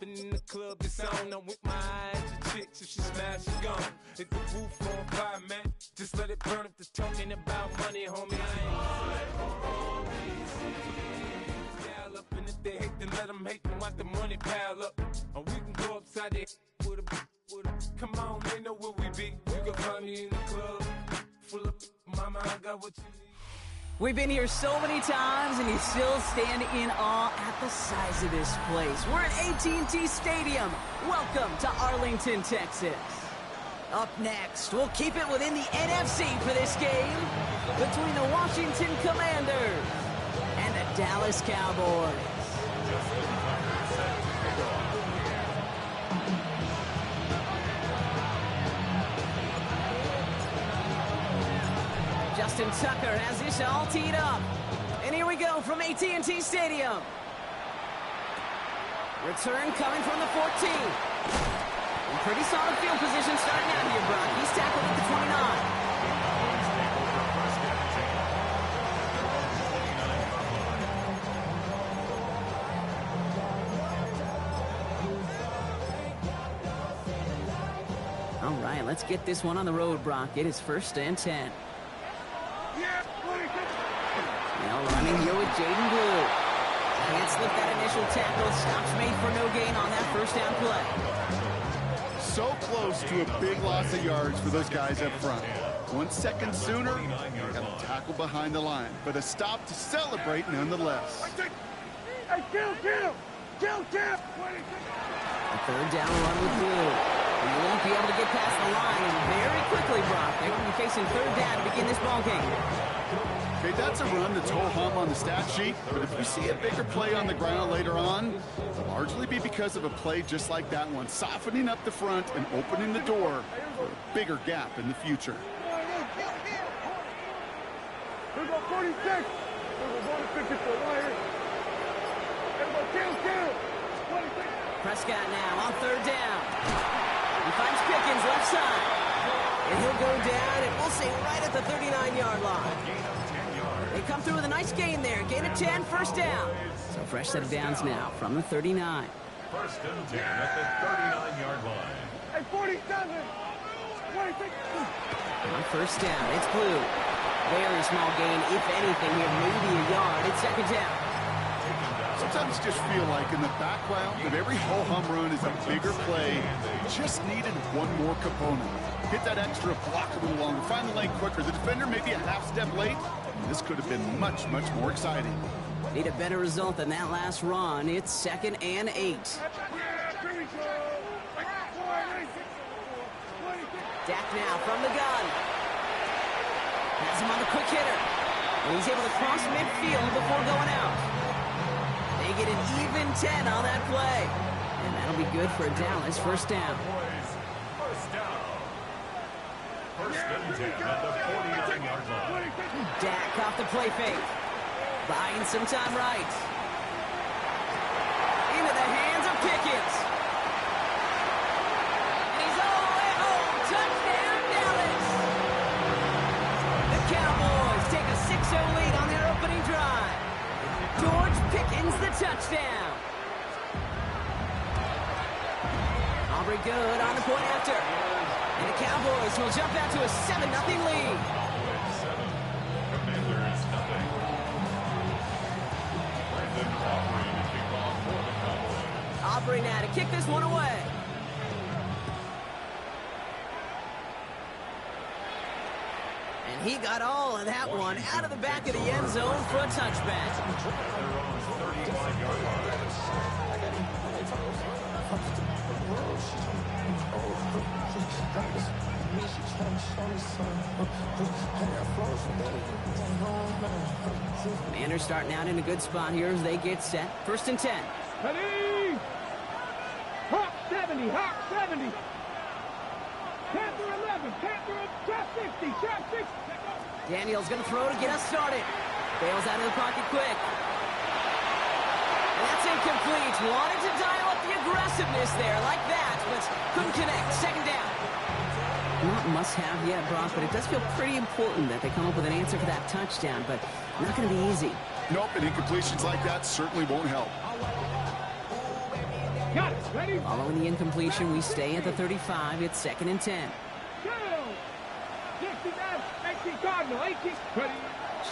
jumping in the club, it's on. I'm with my eyes to chicks, if she smash, she gone. Hit the roof on fire, man. Just let it burn if they're talking about money, homie. I ain't gal up, and if they hate, then let them hate, then watch the money pile up. Or we can go upside there with a. Come on, they know where we be. You can find me in the club, full of mama, I got what you need. We've been here so many times, and you still stand in awe at the size of this place. We're at AT&T Stadium. Welcome to Arlington, Texas. Up next, we'll keep it within the NFC for this game between the Washington Commanders and the Dallas Cowboys. Justin Tucker has this all teed up. And here we go from AT&T Stadium. Return coming from the 14. And pretty solid field position starting out here, Brock. He's tackled at the 29. All right, let's get this one on the road, Brock. It is 1st and 10. Now running here with Jaden Blue. Can't slip that initial tackle. Stops made for no gain on that first down play. So close to a big loss of yards for those guys up front. 1 second sooner, got a tackle behind the line, but a stop to celebrate nonetheless. Hey, kill! A third down run with Blue. He won't be able to get past the line, and very quickly, Brock, they will be facing third down to begin this ball game. Okay, that's a run that's ho-hum on the stat sheet, but if you see a bigger play on the ground later on, it'll largely be because of a play just like that one, softening up the front and opening the door for a bigger gap in the future. Here we go, 46. Prescott now on third down. He finds Pickens left side. And he'll go down, and we'll say right at the 39-yard line. They come through with a nice gain there. Gain of 10, first down. So fresh set of downs now from the 39. 1st and 10 at the 39-yard line. Hey, 47. 26. On first down, it's Blue. Very small gain, if anything here, maybe a yard. It's 2nd down. Sometimes just feel like in the background that every ho-hum run is a bigger play. Just needed one more component. Hit that extra block a little longer, find the lane quicker. The defender may be a half step late. This could have been much, much more exciting. Need a better result than that last run. It's 2nd and 8. Dak now from the gun. Has him on the quick hitter. And he's able to cross midfield before going out. They get an even 10 on that play. And that'll be good for Dallas. First down. First down. 1st and 10 at the 49-yard line. Dak off the play fake. Buying some time right. Into the hands of Pickens. And he's all the way home. Touchdown, Dallas. The Cowboys take a 6-0 lead on their opening drive. George Pickens, the touchdown. Aubrey good on the point after. And the Cowboys will jump out to a 7-0 lead. Commanders nothing. Brandon Aubrey to kick off for the Cowboys. Aubrey now to kick this one away. And he got all of that one out of the back of the end zone for a touchback. Their own 35-yard line. Commanders starting out in a good spot here as they get set. 1st and 10. Ready! Hawk 70, Hawk 70. Panther 11, Panther trap 60, trap 60. Daniel's going to throw to get us started. Bails out of the pocket quick. And that's incomplete. Wanted to dial up the aggressiveness there like that, but couldn't connect. 2nd down. Not must-have yet, Brock, but it does feel pretty important that they come up with an answer for that touchdown, but not going to be easy. Nope, and incompletions like that certainly won't help. Following the incompletion, we stay at the 35. It's 2nd and 10.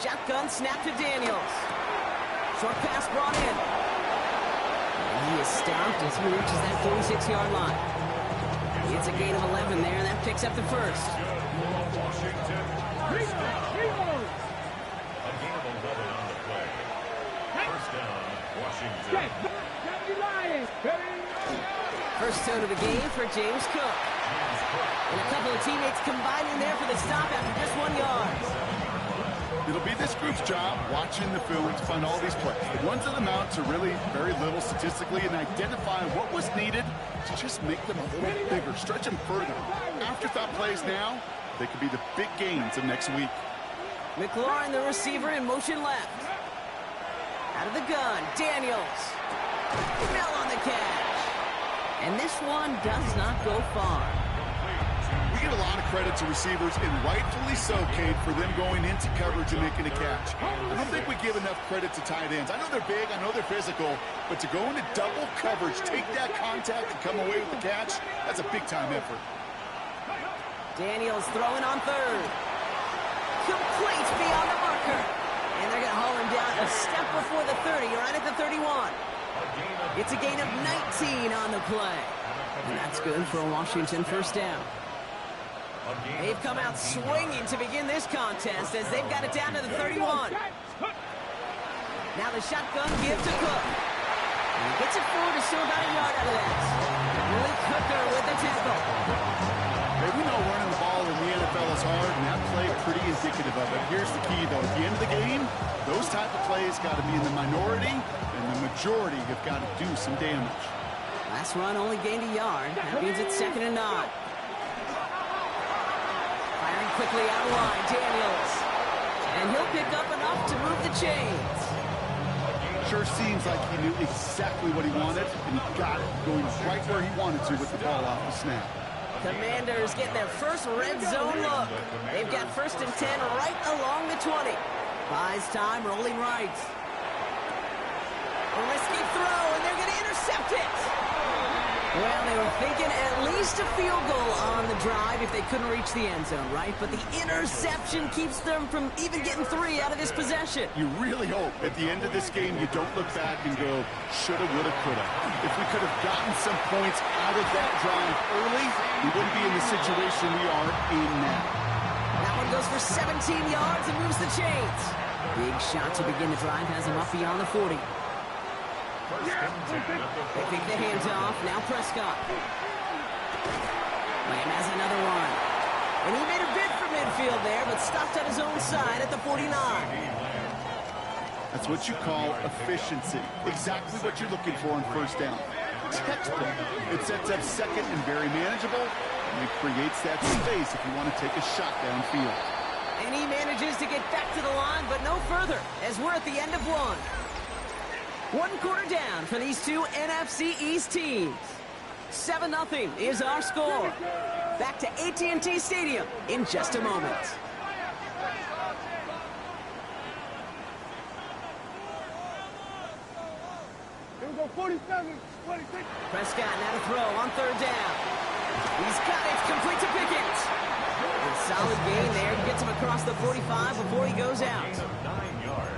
Shotgun snap to Daniels. Short pass brought in. And he is stopped as he reaches that 46-yard line. It's a gain of 11 there, and that picks up the first. Washington. First down. A gain of 11 on the play. First down, Washington. First down of the game for James Cook. And a couple of teammates combining there for the stop after just 1 yard. It'll be this group's job watching the film to find all these plays. The ones that amount to really very little statistically and identify what was needed to just make them a little bigger, stretch them further. Afterthought plays now, they could be the big gains of next week. McLaurin, the receiver, in motion left. Out of the gun, Daniels. Bell on the catch. And this one does not go far. We give a lot of credit to receivers, and rightfully so, Kate, for them going into coverage and making a catch. I don't think we give enough credit to tight ends. I know they're big, I know they're physical, but to go into double coverage, take that contact, and come away with the catch, that's a big-time effort. Daniels throwing on third. Complete beyond the marker. And they're going to haul him down a step before the 30, right at the 31. It's a gain of 19 on the play. And that's good for a Washington first down. They've come out swinging to begin this contest as they've got it down to the 31. Now the shotgun give to Cook. And he gets it forward to still about a yard out of this. Willie Cooker with the tackle. Hey, we know running the ball in the NFL is hard, and that play pretty indicative of it. Here's the key, though. At the end of the game, those type of plays got to be in the minority, and the majority have got to do some damage. Last run only gained a yard. That means it's 2nd and 9. Firing quickly out of line, Daniels. And he'll pick up enough to move the chains. Sure seems like he knew exactly what he wanted, and he got it, going right where he wanted to with the ball off the snap. Commanders getting their first red zone look. They've got 1st and 10 right along the 20. Buys time, rolling right. A risky throw, and they're going to intercept it. Well, they were thinking at least a field goal on the drive if they couldn't reach the end zone, right? But the interception keeps them from even getting 3 out of this possession. You really hope at the end of this game you don't look back and go, shoulda, woulda, coulda. If we could have gotten some points out of that drive early, we wouldn't be in the situation we are in now. That one goes for 17 yards and moves the chains. Big shot to begin the drive has him up beyond the 40. They take the hands off. Now Prescott. Lamb has another one. And he made a bid for midfield there, but stopped at his own side at the 49. That's what you call efficiency. Exactly what you're looking for on first down. Textbook. It sets up second and very manageable, and it creates that space if you want to take a shot downfield. And he manages to get back to the line, but no further, as we're at the end of one. 1 quarter down for these two NFC East teams. 7-0 is our score. Back to AT&T Stadium in just a moment. Here we go, 47, 26. Prescott now to throw on 3rd down. He's got it, complete to Pickett. A solid gain there, gets him across the 45 before he goes out.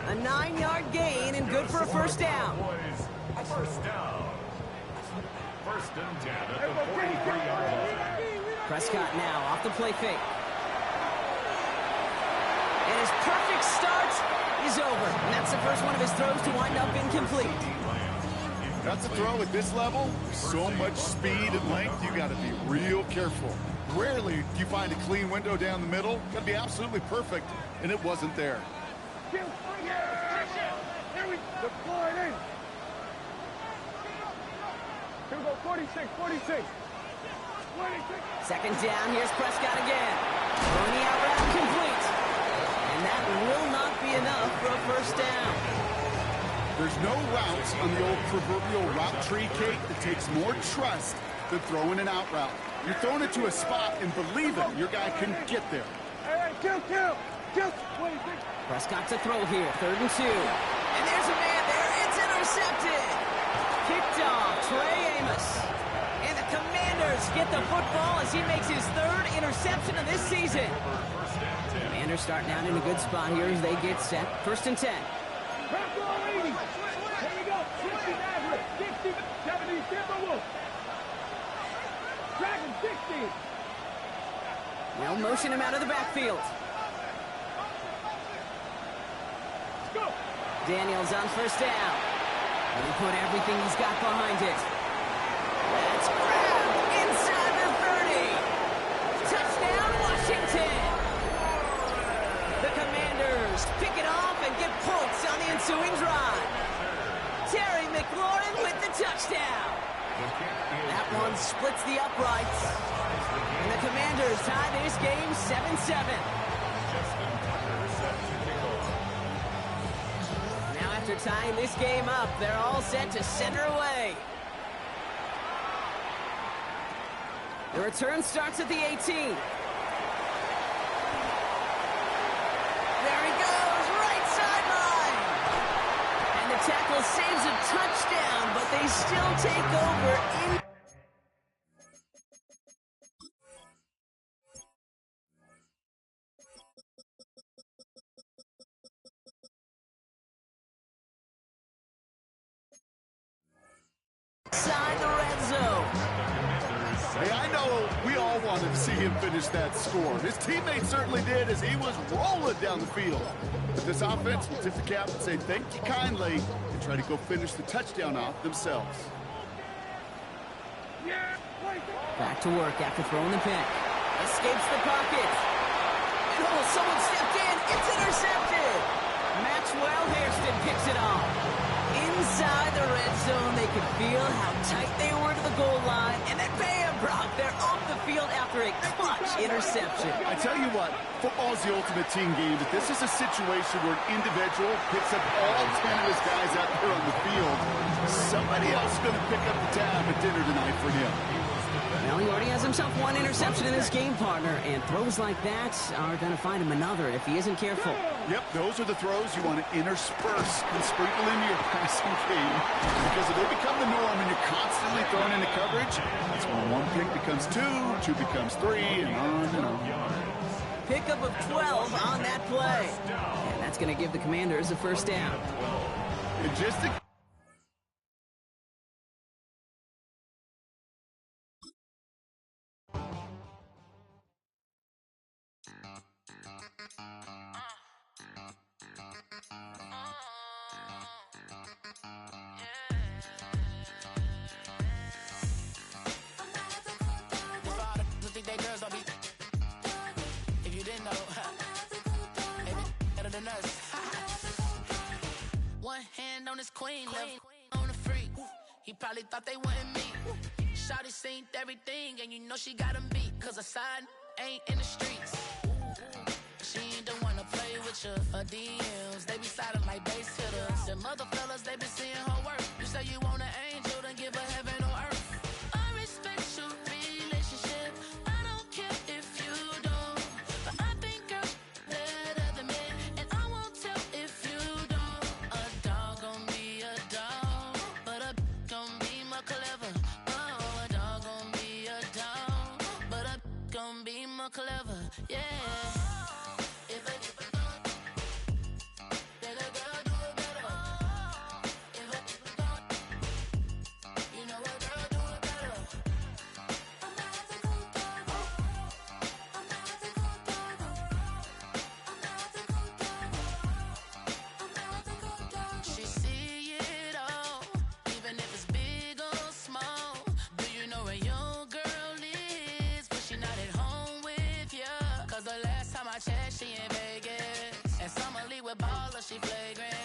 A 9-yard gain and good for a first down. First down. 1st and 10 at the 43-yard line. Prescott now off the play fake. And his perfect start is over. And that's the first one of his throws to wind up incomplete. That's a throw at this level. So much speed and length, you got to be real careful. Rarely do you find a clean window down the middle. Got to be absolutely perfect, and it wasn't there. Here we deploy it in. Here we go, 46, 46. 26. 2nd down, here's Prescott again. Throwing the out route complete. And that will not be enough for a first down. There's no routes on the old proverbial route tree, Kate, that takes more trust than throwing an out route. You're throwing it to a spot and believing your guy can get there. Hey, kill. 26. Prescott to throw here, 3rd and 2. And there's a man there, it's intercepted. Kicked off, Trey Jameis. And the Commanders get the football as he makes his third interception of this season. Commanders starting out in a good spot here as they get set. 1st and 10. Back row 80. Here we go. 60 Maverick. 60, 70 Timberwolves. Dragon 60. They'll motion him out of the backfield. Let's go. Daniels on 1st down. And he put everything he's got behind it. That's grabbed inside the 30. Touchdown, Washington. The Commanders pick it off and get points on the ensuing drive. Terry McLaurin with the touchdown. That one splits the uprights. And the Commanders tie this game 7-7. Now after tying this game up, they're all set to center away. The return starts at the 18. There he goes, right sideline. And the tackle saves a touchdown, but they still take over inside the red zone. Hey, I know we all wanted to see him finish that score. His teammates certainly did as he was rolling down the field. But this offense will tip the cap and say thank you kindly and try to go finish the touchdown off themselves. Back to work after throwing the pick. Escapes the pocket. And oh, someone stepped in. It's intercepted. Maxwell Hairston picks it off. Inside the red zone, they could feel how tight they were to the goal line. And then bam, Brock, they're off the field after a clutch interception. I tell you what, football's the ultimate team game, but this is a situation where an individual picks up all 10 of his guys out there on the field. Somebody else is going to pick up the tab at dinner tonight for him. Well, he already has himself one interception in this game, partner, and throws like that are going to find him another if he isn't careful. Yep, those are the throws you want to intersperse and sprinkle into your passing game, because if they become the norm and you're constantly thrown into coverage, that's when one pick becomes two becomes three, and on and on. Pickup of 12 on that play. And that's going to give the Commanders a 1st down. And just to Queen on the freak. He probably thought they wanted me. Shawty seen everything, and you know she got him beat. Cause her side ain't in the streets. She ain't the one to play with you. Her DMs, they be sliding like base hitters. The mother fellas, they be seeing her work. You say you want an angel, then give her heaven on earth. I respect your relationship. I don't care if you don't. But I think girls better than men. And I won't tell if you don't. A dog gon' be a dog, but a gon' be more clever. Oh, a dog gon' be a dog, but a gon' be more clever. Yeah. She in Vegas, and Summer Lee with baller, she flagrant.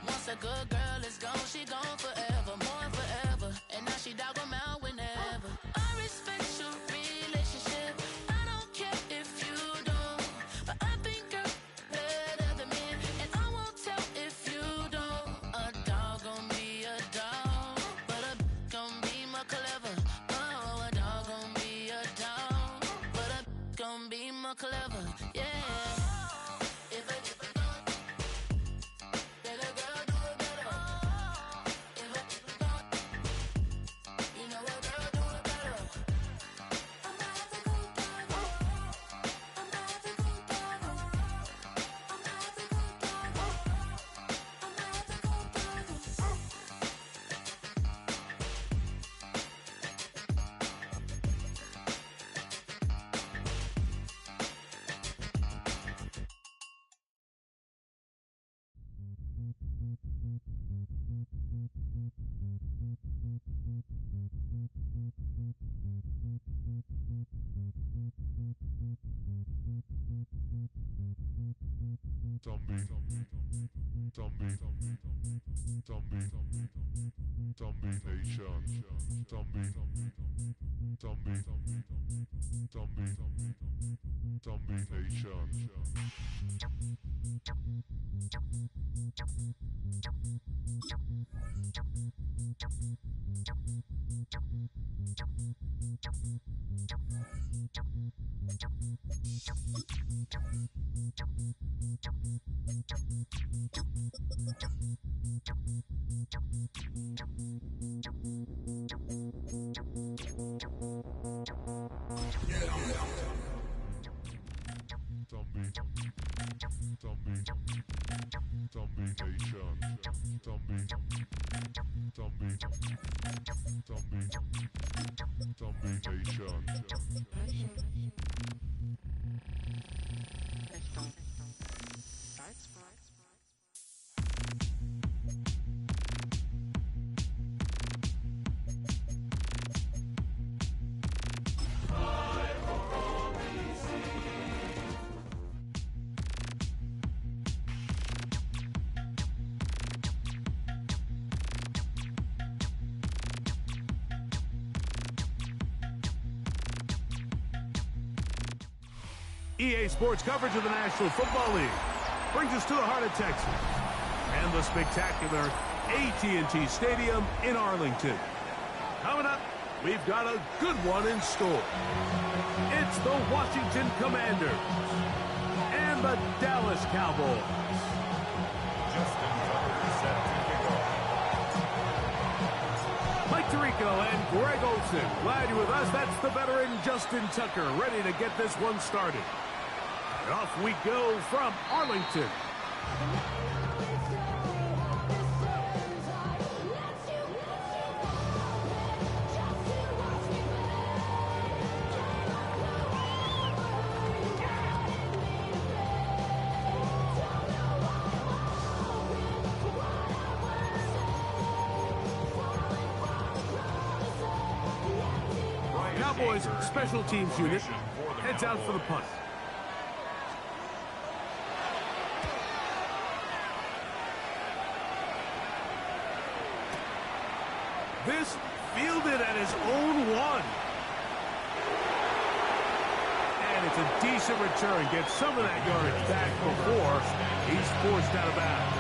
Once a good girl is gone, she gone forever, more forever. And now she dog 'em out whenever. I respect your relationship. I don't care if you don't, but I think girls better than men, and I won't tell if you don't. A dog gon' be a dog, but a gon' be more clever. Oh, a dog gon' be a dog, but a gon' be more clever. Yeah. You know EA Sports coverage of the National Football League brings us to the heart of Texas and the spectacular AT&T Stadium in Arlington. Coming up, we've got a good one in store. It's the Washington Commanders and the Dallas Cowboys. Justin Tucker set to kick off. Mike Tirico and Greg Olson, glad you're with us. That's the veteran Justin Tucker, ready to get this one started. And off we go from Arlington. Cowboys special teams unit heads out for the punt. This fielded at his own one. And it's a decent return. Gets some of that yardage back before he's forced out of bounds.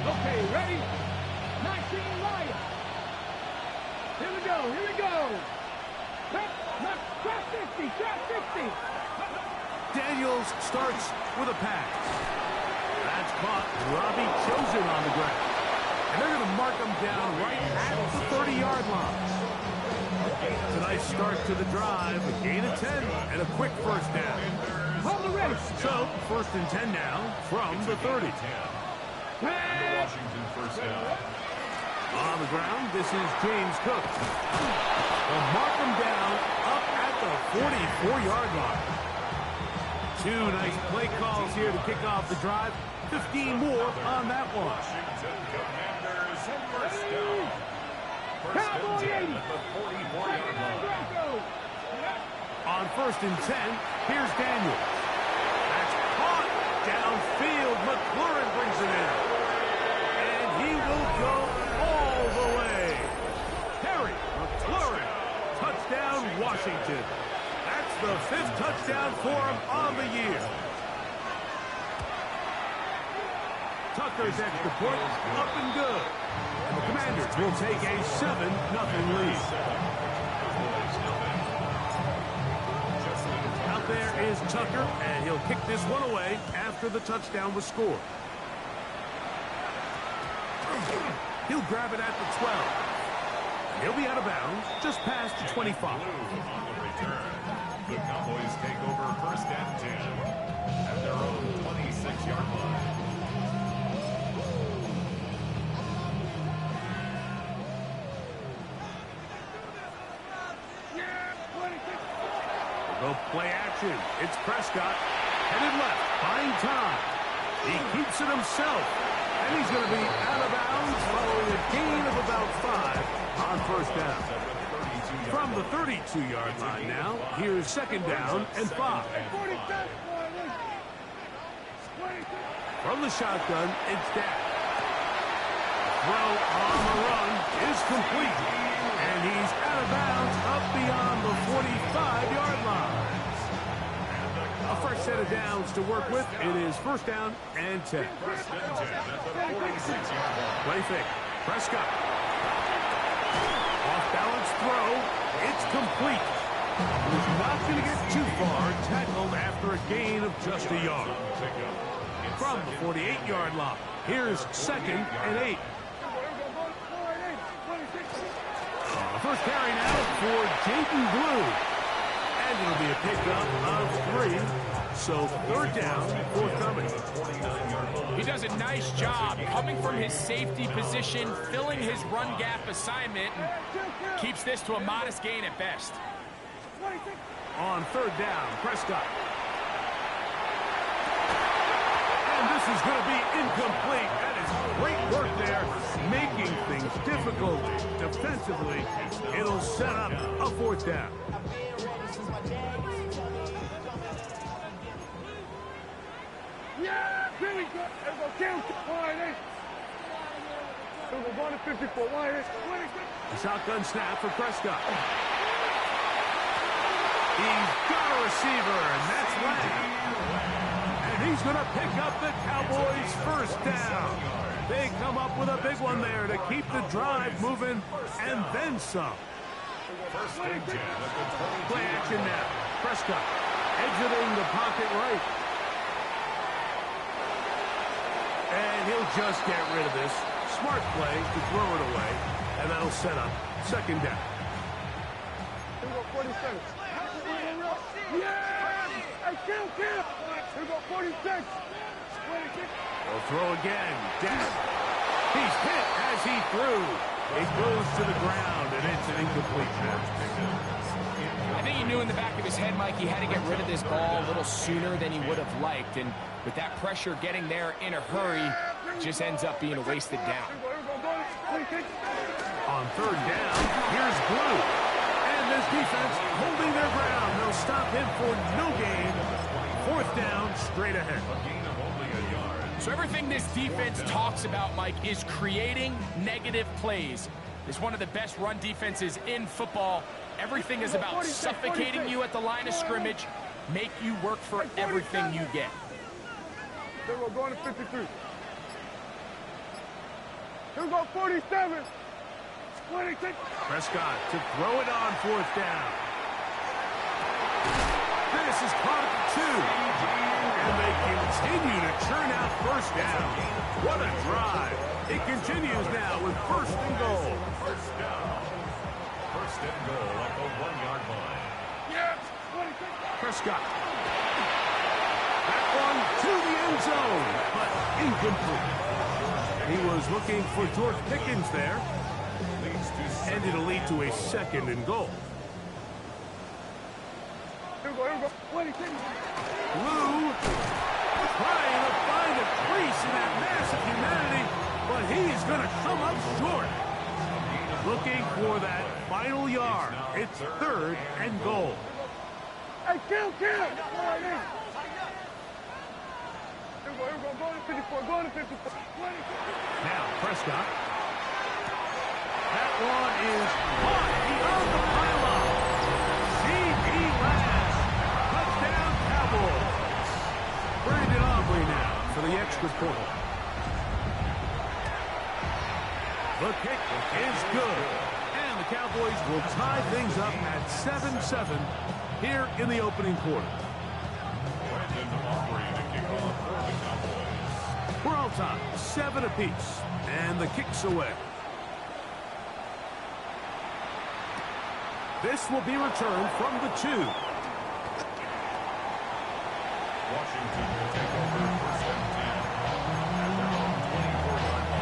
Okay, ready? 19 Lions. Here we go, here we go. Trap 50, trap 50. Daniels starts with a pass. That's caught. Robbie Chosen on the ground. And they're going to mark him down right at the 30-yard line. It's a nice start to the drive. A gain of 10 and a quick first down. Hold the ready. So, first and 10 now from the 30. Washington first down. On the ground, this is James Cook. They'll mark him down up at the 44-yard line. Two nice play calls here to kick off the drive. 15 more on that one. Washington Commanders first down. First Cowboy and 10 80. at the 44-yard line. On first and 10, here's Daniels. That's caught downfield. McLaurin brings it in. And he will go all the way. Harry McLaurin, touchdown Washington. That's the 5th touchdown for him on the year. Tucker's extra point up and good. And the Commanders will take a 7-0 lead. Out there is Tucker, and he'll kick this one away after the touchdown was scored. He'll grab it at the 12. And he'll be out of bounds just past the 25. On the return, the Cowboys take over first and 10 at their own 26-yard line. The play action. It's Prescott. Headed left. Buying time. He keeps it himself. And he's going to be out of bounds following a gain of about 5 on first down. From the 32-yard line now, here's second down and 5. From the shotgun, it's Dak. Throw on the run is complete. And he's out of bounds up beyond the 45-yard line. A fresh set of downs to work with. It is first down and 10. Play fake. Prescott. Off-balance throw. It's complete. He's not going to get too far. Tackled after a gain of just a yard. From the 48-yard line, here's second and 8. First carry now for Jaden Blue. And it'll be a pickup of 3. So third down, forthcoming. He does a nice job coming from his safety position, filling his run gap assignment, and keeps this to a modest gain at best. On third down, Prescott. And this is going to be incomplete. That is great work there, making things difficult defensively. It'll set up a fourth down. Yeah, here we go. Let's go. Count. We're going to 54. The shotgun snap for Prescott. He's got a receiver, and that's Lang. And he's going to pick up the Cowboys' first down. They come up with a big one there to keep the drive moving, and then some. Play action now. Prescott exiting the pocket right. And he'll just get rid of this. Smart play to throw it away, and that'll set up second down. Here we go, 47. Yeah! Hey, count! Here we go, 46. They'll throw again. Down. He's hit as he threw. It goes to the ground, and it's an incomplete pass. I think he knew in the back of his head, Mike, he had to get rid of this ball a little sooner than he would have liked. And with that pressure getting there in a hurry, just ends up being a wasted down. On third down, here's Blue. And this defense holding their ground. They'll stop him for no gain. Fourth down, straight ahead. So everything this defense talks about, Mike, is creating negative plays. It's one of the best run defenses in football. Everything is about suffocating you at the line of scrimmage, make you work for everything you get. Here we go, going to 53. Here we go, 47. 26. Prescott to throw it on fourth down. This is caught at 2. And they continue to churn out first down. What a drive. It continues now with first and goal. First down. First and goal at the 1-yard line. Yes, 26. Prescott. That one to the end zone, but incomplete. He was looking for George Pickens there. And it'll lead to a second and goal. Here we go, 26. Blue trying to find a crease in that mass of humanity, but he's going to come up short. Looking for that final yard. It's third and goal. Hey, count. Here we go, going to 54, going to 54. 26. Now Prescott. That one is caught beyond the pylon. C.D. Last. Touchdown Cowboys. Brandon Aubrey now for the extra point. The kick is good. And the Cowboys will tie things up at 7-7 here in the opening quarter. Brandon Aubrey to kick off for the Cowboys. We're all tied, 7 apiece. And the kick's away. This will be returned from the 2. Washington will take over first and 10. At their own 24-yard line.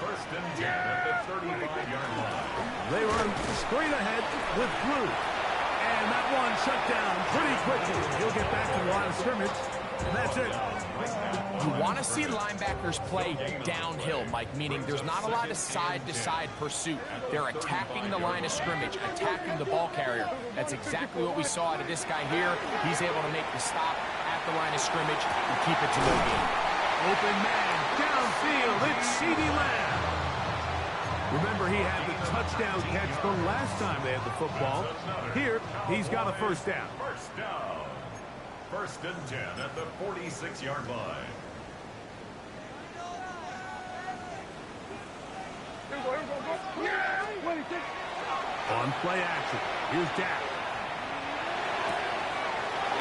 First and 10 at the 35-yard line. They run straight ahead with Blue. And that one shut down pretty quickly. He'll get back to the line of scrimmage. And that's it. You want to see linebackers play downhill, Mike, meaning there's not a lot of side-to-side pursuit. They're attacking the line of scrimmage, attacking the ball carrier. That's exactly what we saw out of this guy here. He's able to make the stop at the line of scrimmage and keep it to no gain. Open man, downfield, it's CeeDee Lamb. Remember, he had the touchdown catch the last time they had the football. Here, he's got a first down. First down. First and 10 at the 46-yard line. On play action, here's Dak.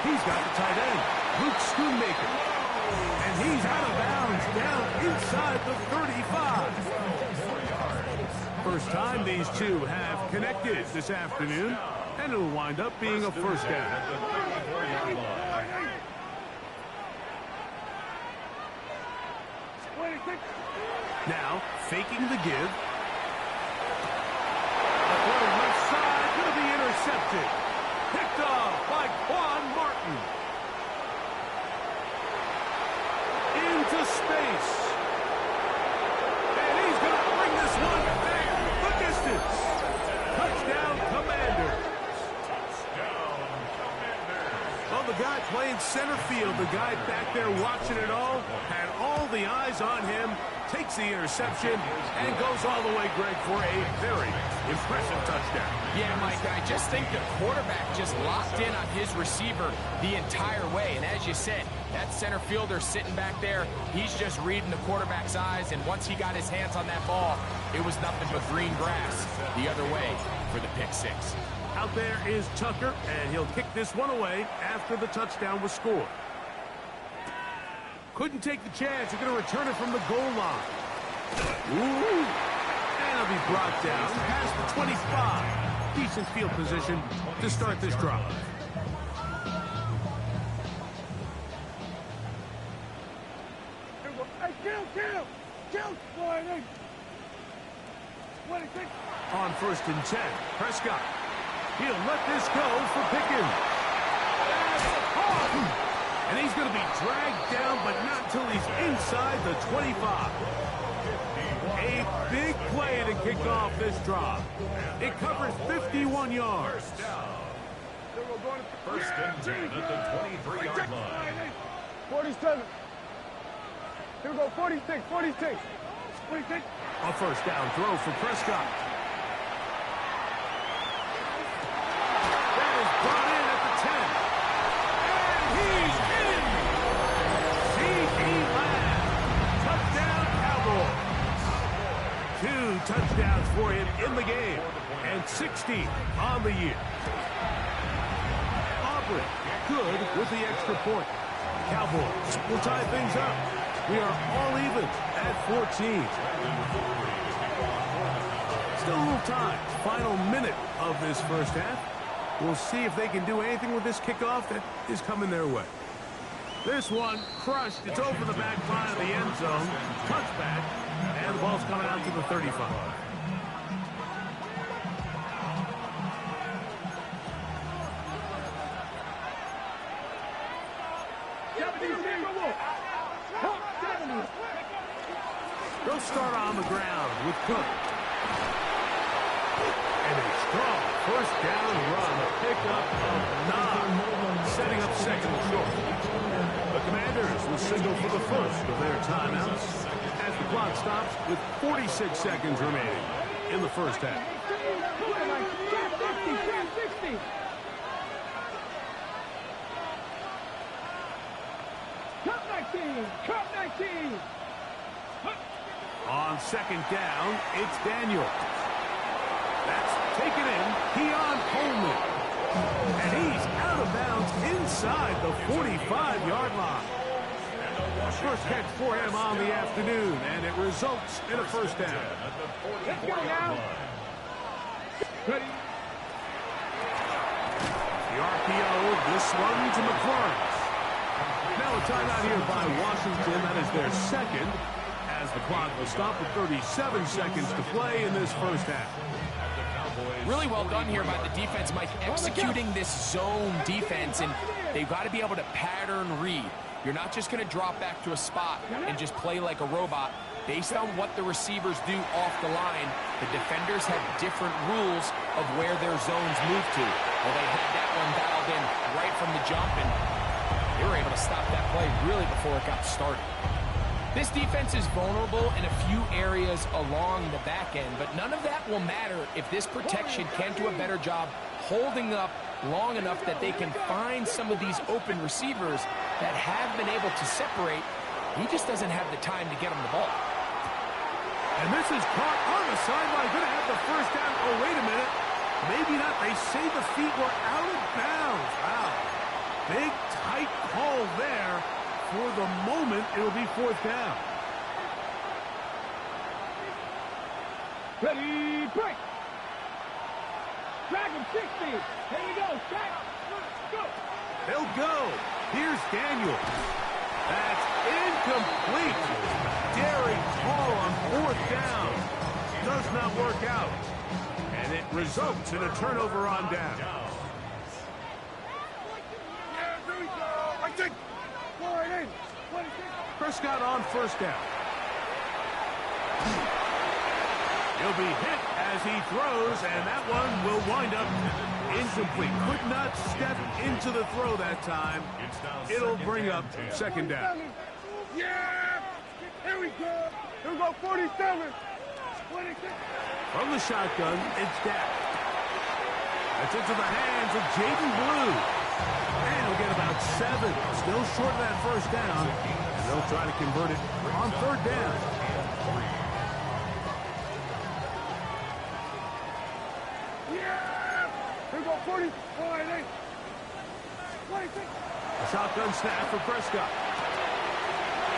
He's got the tight end, Luke Schoonmaker. And he's out of bounds down inside the 35. First time these two have connected this afternoon, and it'll wind up being a first down. Now, faking the give. A throw left side, going to be intercepted. Picked off by Quan Martin. Into space. And he's going to bring this one back the distance. Touchdown, Commanders. Well, the guy playing center field, the guy back there watching it all, had all the eyes on him, takes the interception, and goes all the way, Greg, for a very impressive touchdown. Yeah, Mike, I just think the quarterback just locked in on his receiver the entire way. And as you said, that center fielder sitting back there, he's just reading the quarterback's eyes. And once he got his hands on that ball, it was nothing but green grass the other way for the pick six. Out there is Tucker, and he'll kick this one away after the touchdown was scored. Couldn't take the chance. They're going to return it from the goal line. Ooh. And it'll be brought down past the 25. Decent field position to start this drive. On first and 10, Prescott. He'll let this go for Pickens. And he's going to be dragged down, but not until he's inside the 25. A big play to kick off this drive. It covers 51 yards. First and 10 at the 23-yard line. 47. Here we go, 46, 46. 46. A first down throw for Prescott. That is brought in at the 10. And he's in. CeeDee Lamb. Touchdown, Cowboys. 2 touchdowns for him in the game. And 60 on the year. Aubrey, good with the extra point. Cowboys will tie things up. We are all even at 14. Still a little time. Final minute of this first half. We'll see if they can do anything with this kickoff that is coming their way. This one crushed. It's over the back line of the end zone. Touchback. And the ball's coming out to the 35. They'll start on the ground with Cook. And a strong first down run. A pickup of 9. Setting up second and short. The Commanders will signal for the first of their timeouts as the clock stops with 46 seconds remaining in the first half. Cup 19! Cup 19! On second down, it's Daniel. That's taken in. Keon Coleman. And he's out of bounds inside the 45-yard line. First catch for him on the afternoon, and it results in a first down. Let's go now. Ready? The RPO, this one to McLaurin. Now a timeout here by Washington. That is their second. as the clock will stop with 37 seconds to play in this first half. Really well done here by the defense, Mike, executing this zone defense, and they've got to be able to pattern read. You're not just going to drop back to a spot and just play like a robot. Based on what the receivers do off the line, the defenders have different rules of where their zones move to. Well, they had that one dialed in right from the jump, and they were able to stop that play really before it got started. This defense is vulnerable in a few areas along the back end, but none of that will matter if this protection can do a better job holding up long enough that they can find some of these open receivers that have been able to separate. He just doesn't have the time to get them the ball. And this is caught on the sideline. Going to have the first down. Oh, wait a minute. Maybe not. They say the feet were out of bounds. Wow. Big, tight call there. For the moment, it'll be fourth down. Ready, break. Drag him 60. Here we go. Drag. Go. They'll go. Here's Daniel. That's incomplete. Daring call on fourth down. Does not work out. And it results in a turnover on down. Prescott on first down. He'll be hit as he throws, and that one will wind up incomplete. Could not step into the throw that time. It'll bring up second down. Yeah! Here we go! Here we go, 47! 26! From the shotgun, it's Dak. That's into the hands of Jaden Blue. And he'll get about 7. Still short of that first down. And they'll try to convert it on third down. Yeah! Here we go, 40. 48. 26. A shotgun snap for Prescott.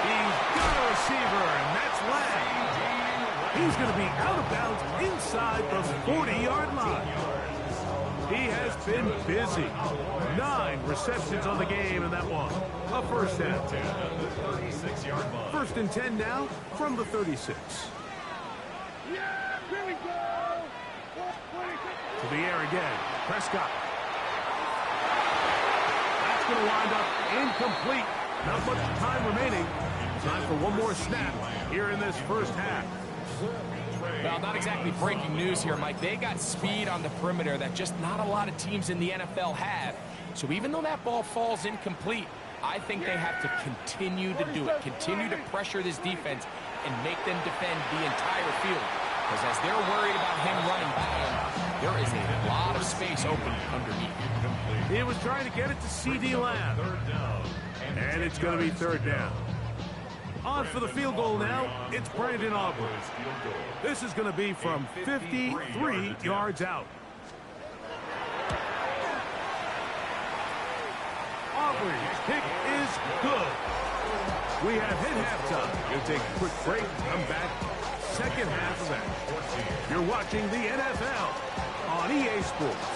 He's got a receiver, and that's Lang. He's going to be out of bounds inside the 40-yard line. He has been busy. 9 receptions on the game, and that one. A first down. First and 10 now from the 36. Yeah, here we go. To the air again. Prescott. That's going to wind up incomplete. Not much time remaining. Time for one more snap here in this first half. Well, not exactly breaking news here, Mike. They got speed on the perimeter that just not a lot of teams in the NFL have. So even though that ball falls incomplete, I think they have to continue to do it. Continue to pressure this defense and make them defend the entire field. Because as they're worried about him running down, there is a lot of space open underneath. He was trying to get it to C.D. Lamb. And it's going to be third down. On for the field goal now, it's Brandon Aubrey. This is going to be from 53 yards out. Aubrey's kick is good. We have hit halftime. We'll take a quick break, come back, second half of that. You're watching the NFL on EA Sports.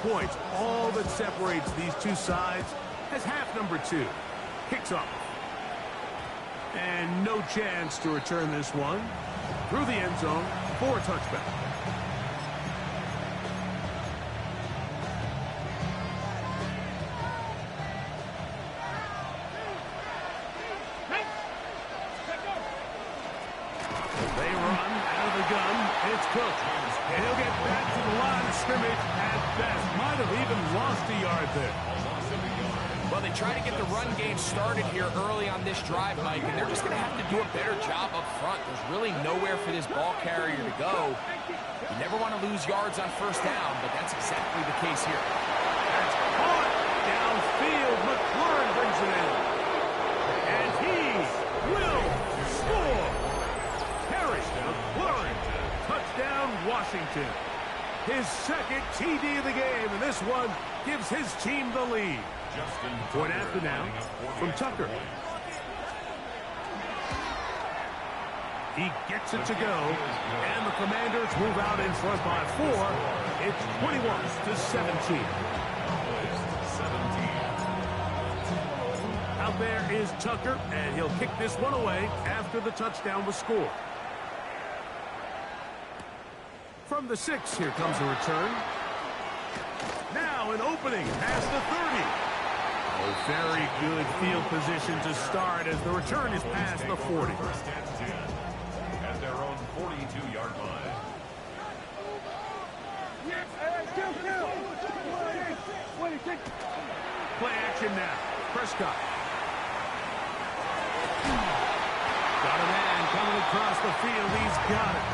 Points, all that separates these two sides as half number 2 kicks off. And no chance to return this one through the end zone for a touchback. They run out of the gun. It's Cook. And he'll get back to the line of scrimmage at best. Might have even lost a yard there. Well, they try to get the run game started here early on this drive, Mike, and they're just going to have to do a better job up front. There's really nowhere for this ball carrier to go. You never want to lose yards on first down, but that's exactly the case here. That's caught downfield. McLaurin brings it in. And he will score. Harry McLaurin. Touchdown, Washington. His second TD of the game, and this one gives his team the lead. Point after now from Tucker. He gets it to go, and the Commanders move out in front by 4. It's 21-17. Out there is Tucker, and he'll kick this one away after the touchdown was scored. From the 6, here comes a return. Now an opening past the 30. Oh, very good field position to start as the return is past the 40. At their own 42-yard line. Play action now. Prescott. Got a man coming across the field. He's got it.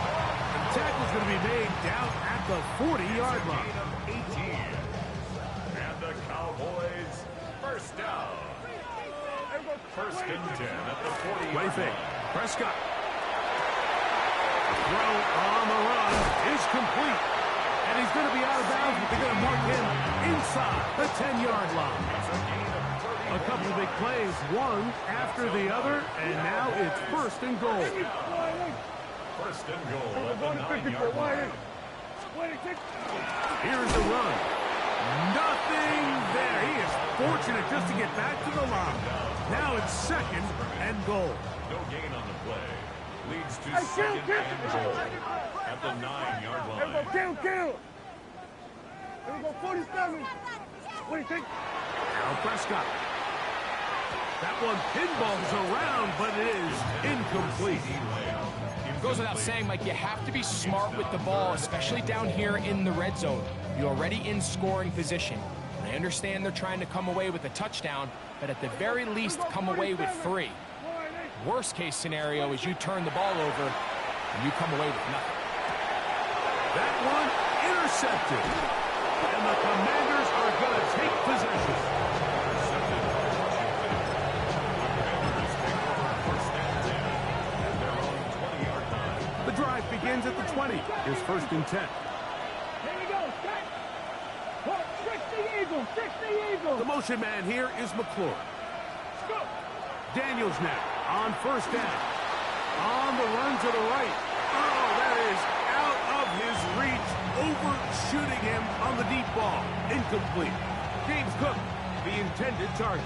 The tackle's going to be made down at the 40-yard line. 18. And the Cowboys first down. First and 10 at the 40. Play fake. Prescott. The throw on the run is complete. And he's going to be out of bounds, but they're going to mark him inside the 10-yard line. A couple of big plays, one after the other, and now it's first and goal. First and goal at the 9-yard line. Here's the run. Nothing there. He is fortunate just to get back to the line. Now it's second and goal. No gain on the play. Leads to second and goal at the 9-yard line. Kill. There we go, 47. What do you think? Now Prescott. That one pinballs around, but it is incomplete. Goes without saying, Mike, you have to be smart with the ball, especially down here in the red zone. You're already in scoring position. And I understand they're trying to come away with a touchdown, but at the very least, come away with 3. Worst case scenario is you turn the ball over and you come away with nothing. That one intercepted. And the Commanders are going to take possession. The drive begins at the 20. Here's first and 10. Here we go. Trick the Eagles. The motion man here is McClure. Daniels now on first down. On the run to the right. Oh, that is out of his reach. Overshooting him on the deep ball. Incomplete. James Cook, the intended target.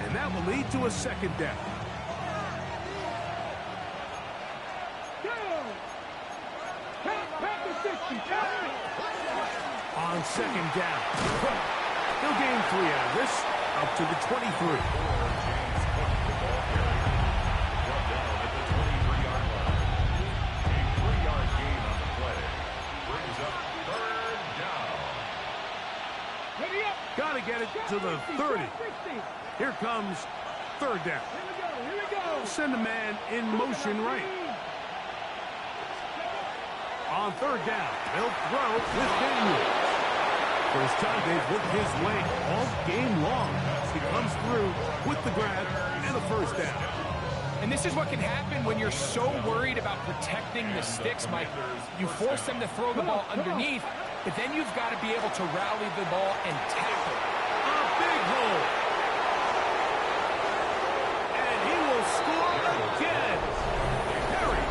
And that will lead to a second down. On second down, he'll gain 3 out of this, up to the 23. James Cook, the ball carrier, brought down at the 23-yard line. A 3-yard gain on the play. Brings up third down. Got to get it to the 30. Here comes third down. Here we go. Send a man in motion right. On third down, they'll throw with Daniels. First time they've worked his way all game long. He comes through with the grab and a first down. And this is what can happen when you're so worried about protecting the sticks, Mike. You force them to throw the ball underneath, but then you've got to be able to rally the ball and tackle. A big hole. And he will score again. Harry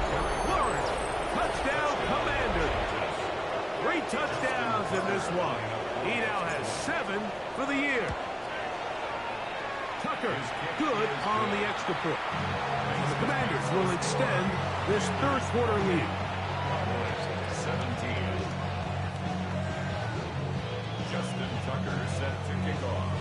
Flores, touchdown Commanders. 3 touchdowns in this one. He now has 7 for the year. Tucker, good on the extra point. The Commanders will extend this third quarter lead. 17. Justin Tucker set to kick off.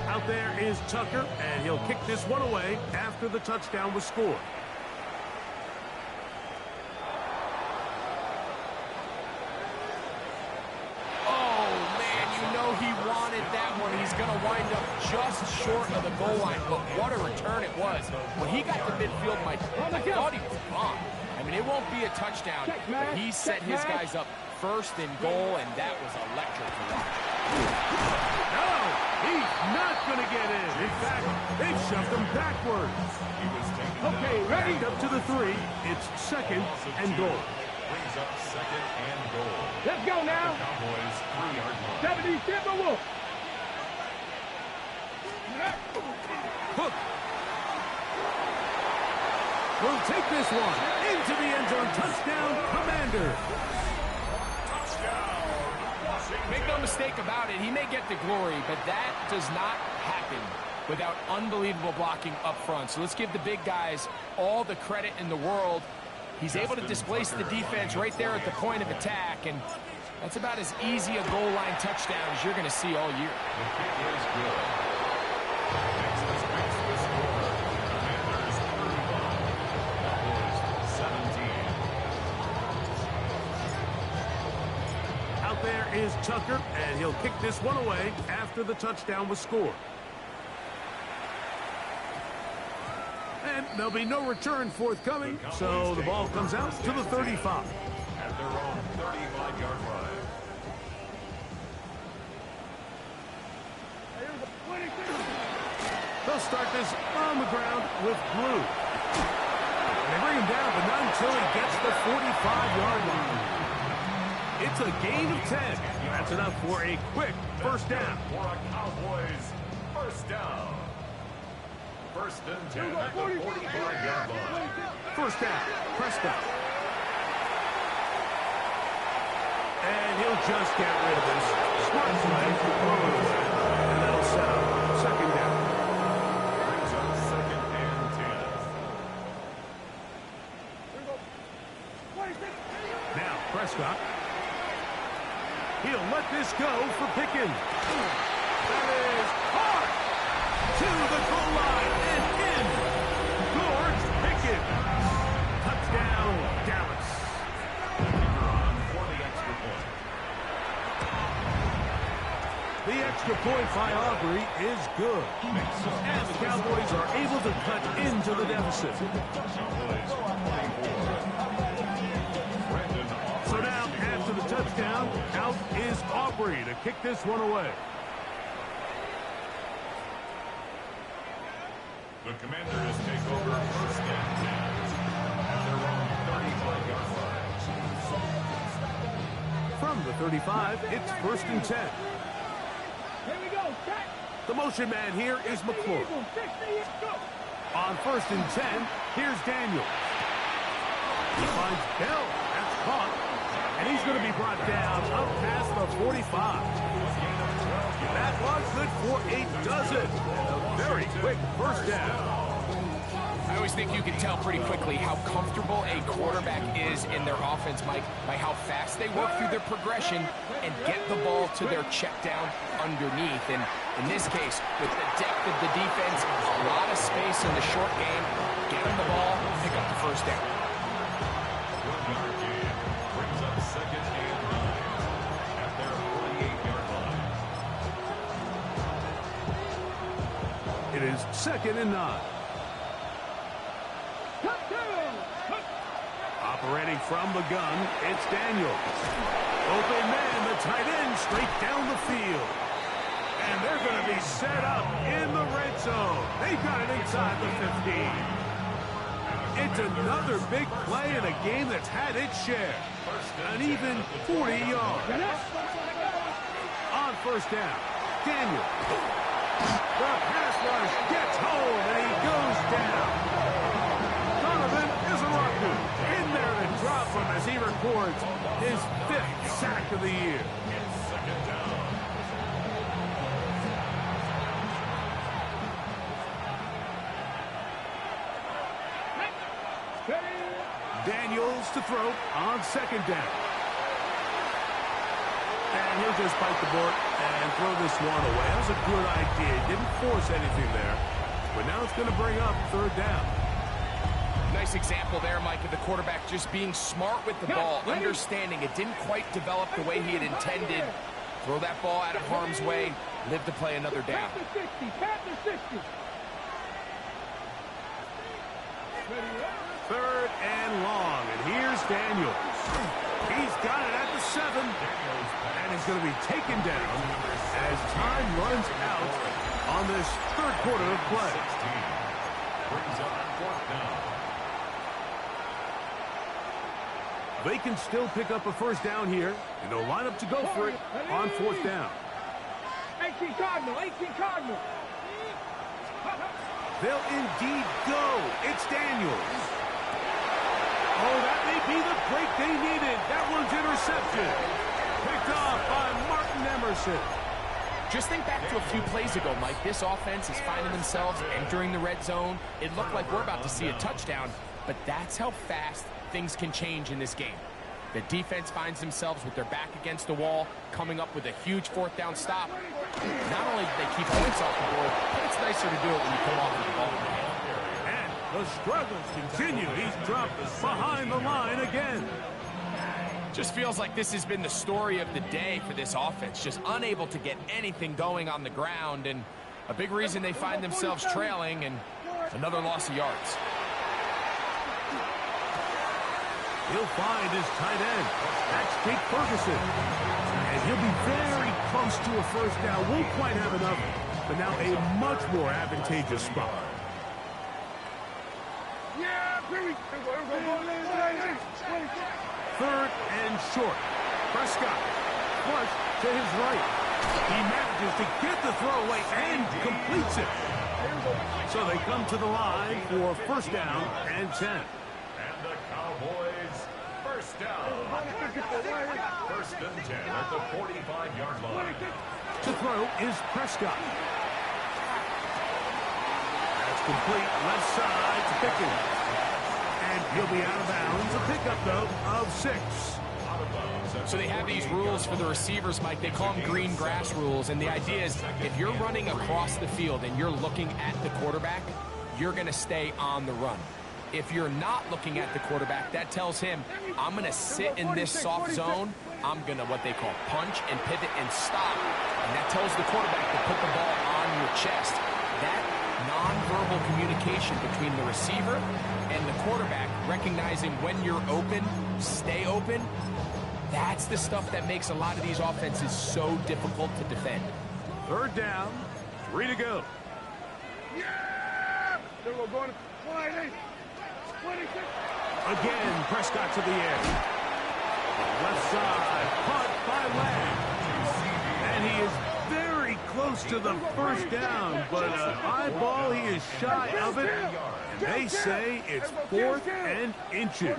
Out there is Tucker, and he'll kick this one away after the touchdown was scored. He wanted that one. He's going to wind up just short of the goal line, but what a return it was. When he got to midfield, Mike, I thought he was gone. I mean, it won't be a touchdown, but he set his guys up first and goal, and that was electric to watch. No, he's not going to get in. In fact, they've shoved him backwards. Okay, ready? Up to the 3. It's second and goal. Brings up second and goal. Let's go now. The Cowboys 3-yard line. 70 Timberwolves. will take this one into the end zone. Touchdown, Commander. Make no mistake about it, he may get the glory, but that does not happen without unbelievable blocking up front. So let's give the big guys all the credit in the world. He's able to displace the defense right there at the point of attack, and that's about as easy a goal line touchdown as you're going to see all year. Out there is Tucker, and he'll kick this one away after the touchdown was scored. And there'll be no return forthcoming, so the ball comes out to the 35. At their own 35-yard line. They'll start this on the ground with Blue. They bring him down, but not until he gets the 45-yard line. It's a gain of 10. That's enough for a quick first down. For a Cowboys first down. First and 10 at the 45-yard line. First down, Prescott. And he'll just get rid of this. Smart play. And that'll set up second down. Brings up second and 10. Now, Prescott. He'll let this go for Pickens. That is hard to the goal line and in. George Pickens. Touchdown, Dallas. On for the extra point. The extra point by Aubrey is good. And the Cowboys are able to cut into the deficit. So now, after the touchdown, out is Aubrey to kick this one away. The Commanders take over first and 10 at their own 35-yard line. From the 35, it's first and 10. Here we go. Set. The motion man here is McClure. 60, go. On first and 10, here's Daniel. He finds Bell. That's caught. And he's going to be brought down up past the 45. That was good for a dozen. A very quick first down. I always think you can tell pretty quickly how comfortable a quarterback is in their offense, Mike, by how fast they work through their progression and get the ball to their check down underneath. And in this case, with the depth of the defense, a lot of space in the short game, get them the ball, pick up the first down. Yard gain brings up second and 9 at their 48-yard line. It is second and 9. Operating from the gun, it's Daniels. Open man, the tight end, straight down the field. And they're going to be set up in the red zone. They got it inside the 15. It's another big play in a game that's had its share. An even 40 yards. On first down, Daniel. The pass rush gets home, and he goes down. Donovan Izaraku in there to drop him as he records his 5th sack of the year. Second down. Daniels to throw on second down. And he'll just bite the bullet and throw this one away. That was a good idea. Didn't force anything there. But now it's going to bring up third down. Nice example there, Mike, of the quarterback just being smart with the ball, understanding it didn't quite develop the way he had intended. Throw that ball out of harm's way, live to play another down. Panther 60. Third and long, and here's Daniels. He's got it at the 7, and he's going to be taken down as time runs out on this third quarter of play. 16 brings up fourth down. They can still pick up a first down here, and they'll line up to go for it on fourth down. 18 Cardinal. They'll indeed go. It's Daniels. Oh, that may be the break they needed. That one's intercepted. Picked off by Martin Emerson. Just think back to a few plays ago, Mike. This offense is finding themselves entering the red zone. It looked like we're about to see a touchdown, but that's how fast things can change in this game. The defense finds themselves with their back against the wall, coming up with a huge fourth down stop. Not only do they keep points off the board, but it's nicer to do it when you come off with the ball in your hand. And the struggles continue. He's dropped behind the line again. Just feels like this has been the story of the day for this offense. Just unable to get anything going on the ground, and a big reason they find themselves trailing, and another loss of yards. He'll find his tight end. That's Jake Ferguson. And he'll be very close to a first down. Won't quite have enough, but now a much more advantageous spot. Third and short. Prescott flush to his right. He manages to get the throw away and completes it. So they come to the line for first down and 10. And the Cowboys first down. First and 10 at the 45-yard line. To throw is Prescott. That's complete. Left side to Pickens. And he'll be out of bounds. A pickup, though, of 6. So they have these rules for the receivers, Mike. They call them green grass rules. And the idea is if you're running across the field and you're looking at the quarterback, you're going to stay on the run. If you're not looking at the quarterback, that tells him, I'm going to sit in this soft zone. I'm going to, what they call, punch and pivot and stop. And that tells the quarterback to put the ball on your chest. That nonverbal communication between the receiver and the quarterback, recognizing when you're open, stay open, that's the stuff that makes a lot of these offenses so difficult to defend. Third down, 3 to go. Again, Prescott to the end. Left side, punt by Lamb. And he is very close to the first down, but an eyeball, he is shy of it. And they say it's 4th and inches.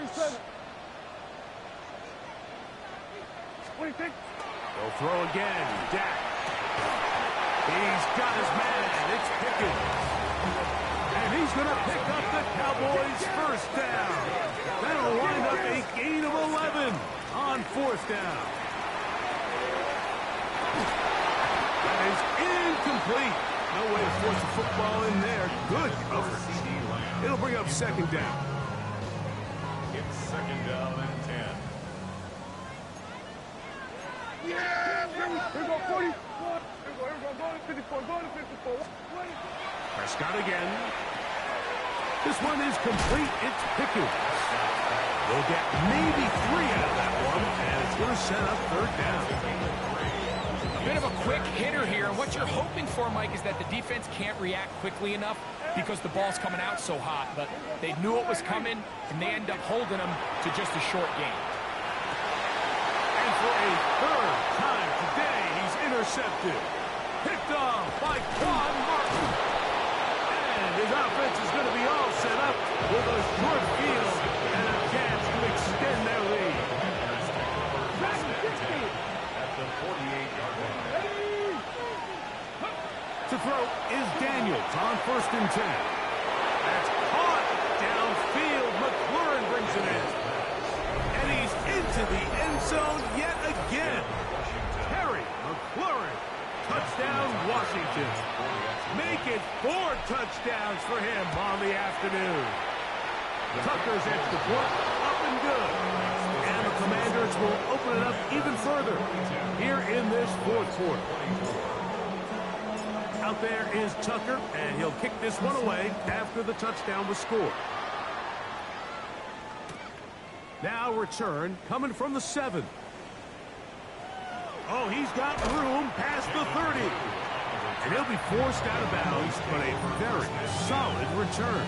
They'll throw again. Dak. He's got his man. It's Pickens. And he's going to pick up the Cowboys' first down. That'll wind up a gain of 11 on 4th down. That is incomplete. No way to force the football in there. Good coverage. It'll bring up 2nd down. It's 2nd down and 10. Prescott again. This one is complete. It's Pickens. They'll get maybe 3 out of that one, and it's going to set up 3rd down. A bit of a quick hitter here, and what you're hoping for, Mike, is that the defense can't react quickly enough because the ball's coming out so hot, but they knew it was coming, and they end up holding them to just a short game. And for a 3rd time today, he's intercepted. Picked off by Quan Martin. And his offense is going to be all set up with a short field and a chance to extend their lead. At the 48-yard line. To throw is Daniels on 1st and 10. That's caught downfield. McLaurin brings it in. And he's into the end zone yet again. Terry McLaurin. Touchdown, Washington. Make it 4 touchdowns for him on the afternoon. Tucker's extra point up and good. And the Commanders will open it up even further here in this 4th quarter. Out there is Tucker, and he'll kick this one away after the touchdown was scored. Now return coming from the 7. Oh, he's got room past the 30. And he'll be forced out of bounds, but a very solid return.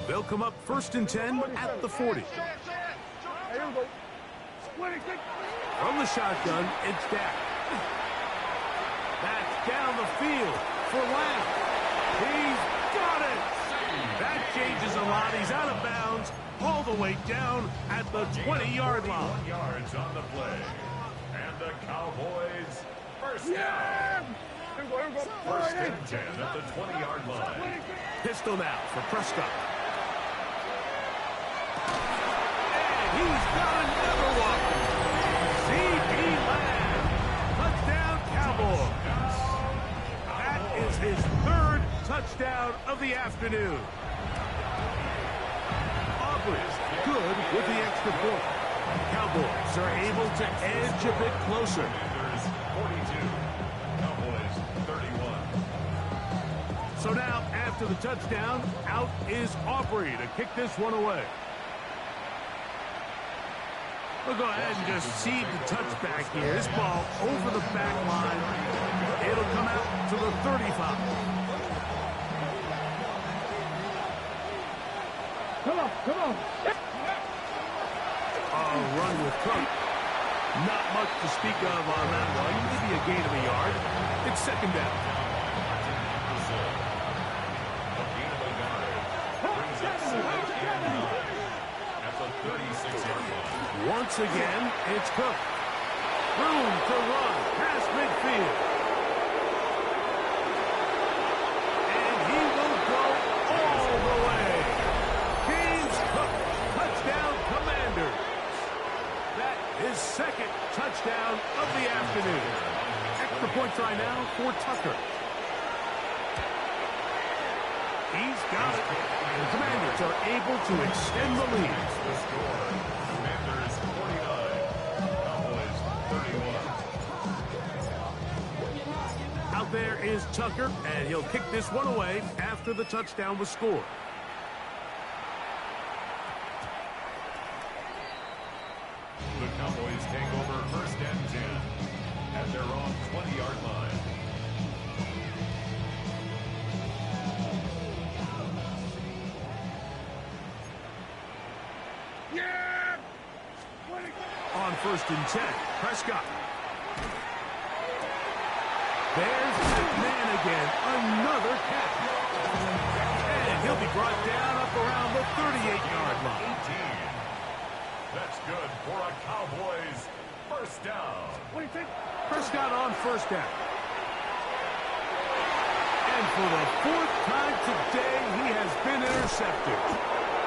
They'll come up 1st and 10 at the 40. From the shotgun, it's Dak. That's down the field for Lamb. He's got it. That changes a lot. He's out of bounds all the way down at the 20-yard line. 1 yards on the play. And the Cowboys first down. First and 10 at the 20-yard line. Pistol now for Prescott. And he's got another one. C.D. Lamb. Touchdown, Cowboys. That is his third touchdown of the afternoon. Auburn's good with the extra point. Cowboys are able to edge a bit closer. 42. Cowboys 31. So now, after the touchdown, out is Aubrey to kick this one away. We'll go ahead and just seed the touchback here. This ball over the back line. It'll come out to the 35. Come on. Run with Cook. Not much to speak of on that one. Maybe a gain of a yard. It's second down. A gain of a yard. Brings up second and 9 at the 36-yard line. Once again, it's Cook. Room to run past midfield. And he will go all the way. James Cook, touchdown Commanders. That is second touchdown of the afternoon. Extra point try now for Tucker. He's got it. And the Commanders are able to extend the lead. The score. Commanders 49. Cowboys 31. Out there is Tucker, and he'll kick this one away after the touchdown was scored. The Cowboys take over first and 10 at their own 20-yard line. On first and 10, Prescott. There's McMahon again, another catch. And he'll be brought down up around the 38-yard line. 18. That's good for a Cowboys first down. Prescott on first down. And for the fourth time today, he has been intercepted.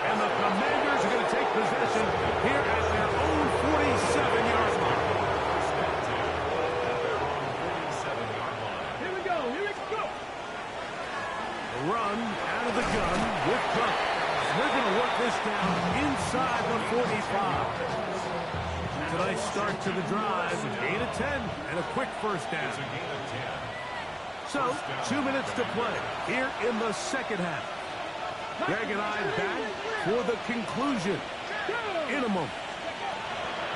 And the Commanders are going to take possession here at their own 47-yard line. First and 10 at their own 47-yard line. Here we go. A run out of the gun with Cook. They're going to work this down inside the 45. It's a nice start to the drive. A gain of 10 and a quick first down. It's a gain of 10. So, 2 minutes to play here in the second half. Greg and I back for the conclusion in a moment.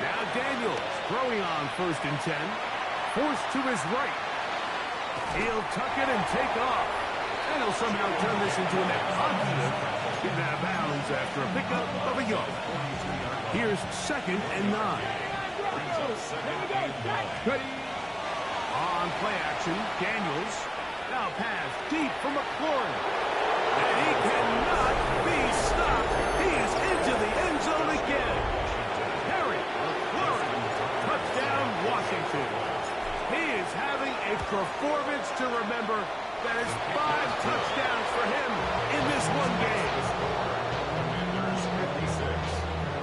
Now Daniels throwing on first and 10. Forced to his right. He'll tuck it and take off. And he'll somehow turn this into a net positive. Get out of bounds after a pickup of a yard. Here's second and 9. On play action, Daniels. Now pass deep for McLaurin. And he cannot be stopped. He is into the end zone again. Harry McLaurin. Touchdown, Washington. He is having a performance to remember. That is 5 touchdowns for him in this one game. Commanders 56.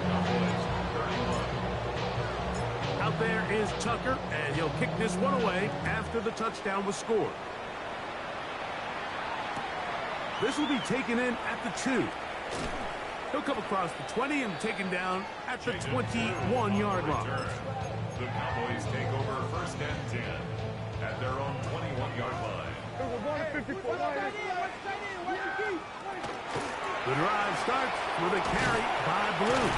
Cowboys 31. Out there is Tucker, and he'll kick this one away after the touchdown was scored. This will be taken in at the 2. He'll come across the 20 and taken down at the 21-yard line. The Cowboys take over first and 10 at their own 21-yard line. The drive starts with a carry by Blue.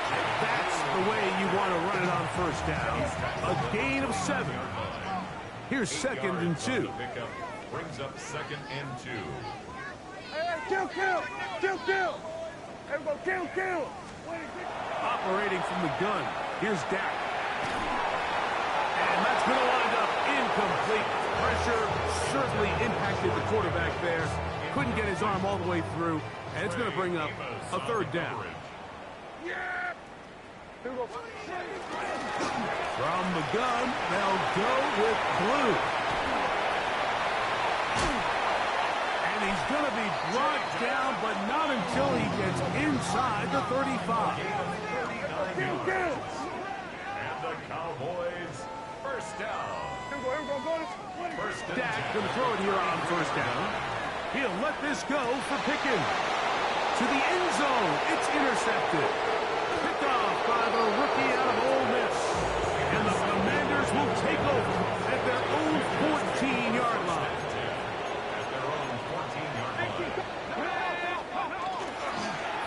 And that's the way you want to run it on first down. A gain of 7. Here's second and 2. Pickup brings up second and 2. Kill. Everybody, kill. Operating from the gun Here's Dak. And that's going to wind up incomplete. Pressure certainly impacted the quarterback there. Couldn't get his arm all the way through, and it's going to bring up a third down. From the gun, they'll go with blue. And he's going to be brought down, but not until he gets inside the 35. And the Cowboys, first down. Dak going to throw it here on first down. He'll let this go for Pickens. To the end zone, it's intercepted. Picked off by the rookie out of Ole Miss. And the Commanders will take over at their own 14-yard line. At their own 14-yard line.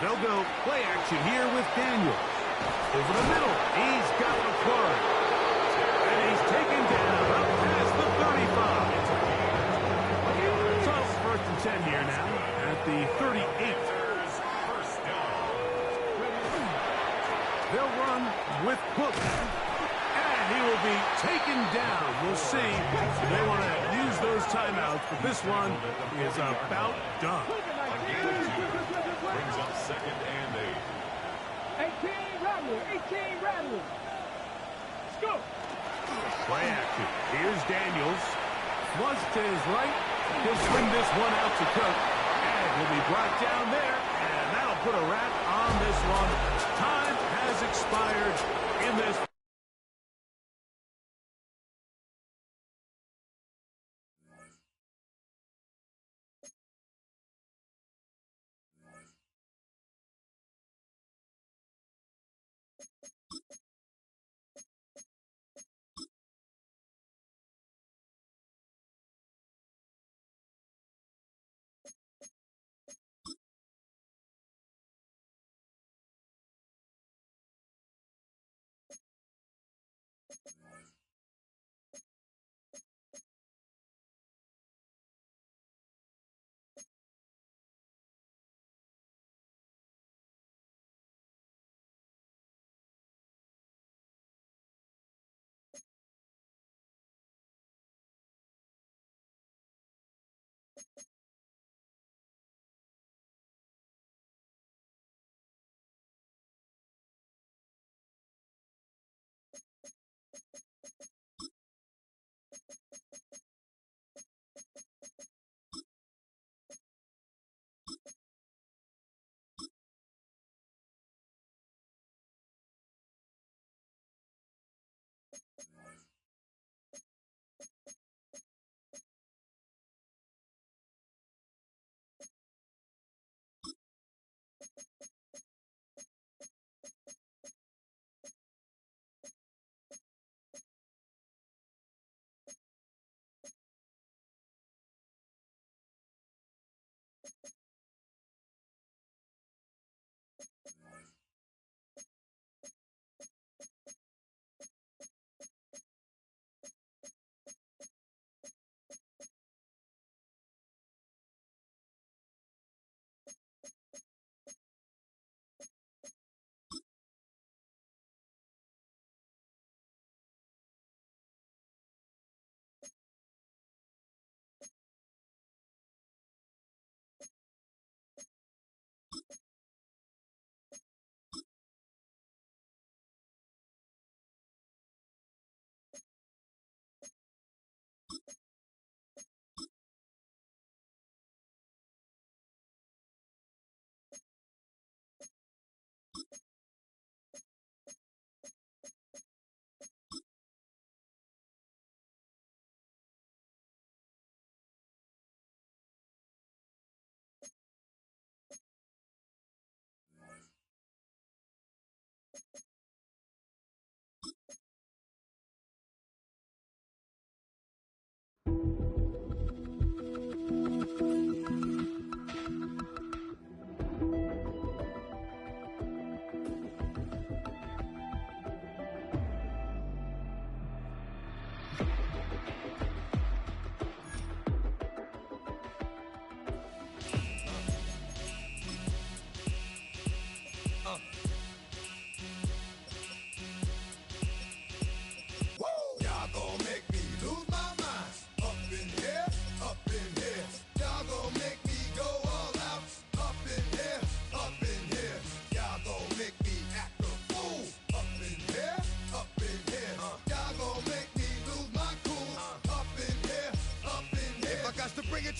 They'll go play action here with Daniel. Over the middle, he's got McClure. And he's taken down up past the 35. So, first and 10 here now at the 38. They'll run with Cook. And he will be taken down. We'll see. They want to use those timeouts, but this one is about done. Brings up second and 8. 18 Rattler. Let's go. Play action. Here's Daniels. Flush to his right. He'll swing this one out to Cook. And he'll be brought down there. And that'll put a wrap on this one. Time has expired in this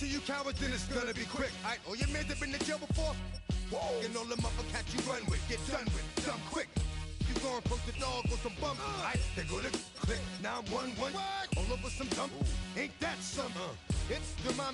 to you cowards, then it's gonna be quick. Alright, all your men have been to jail before. Whoa, and all them other cats you run with, get done with, dumb quick. You going post the dog on some bump. Alright, they gonna click 911. All over some dump. Ain't that something? It's the mommy.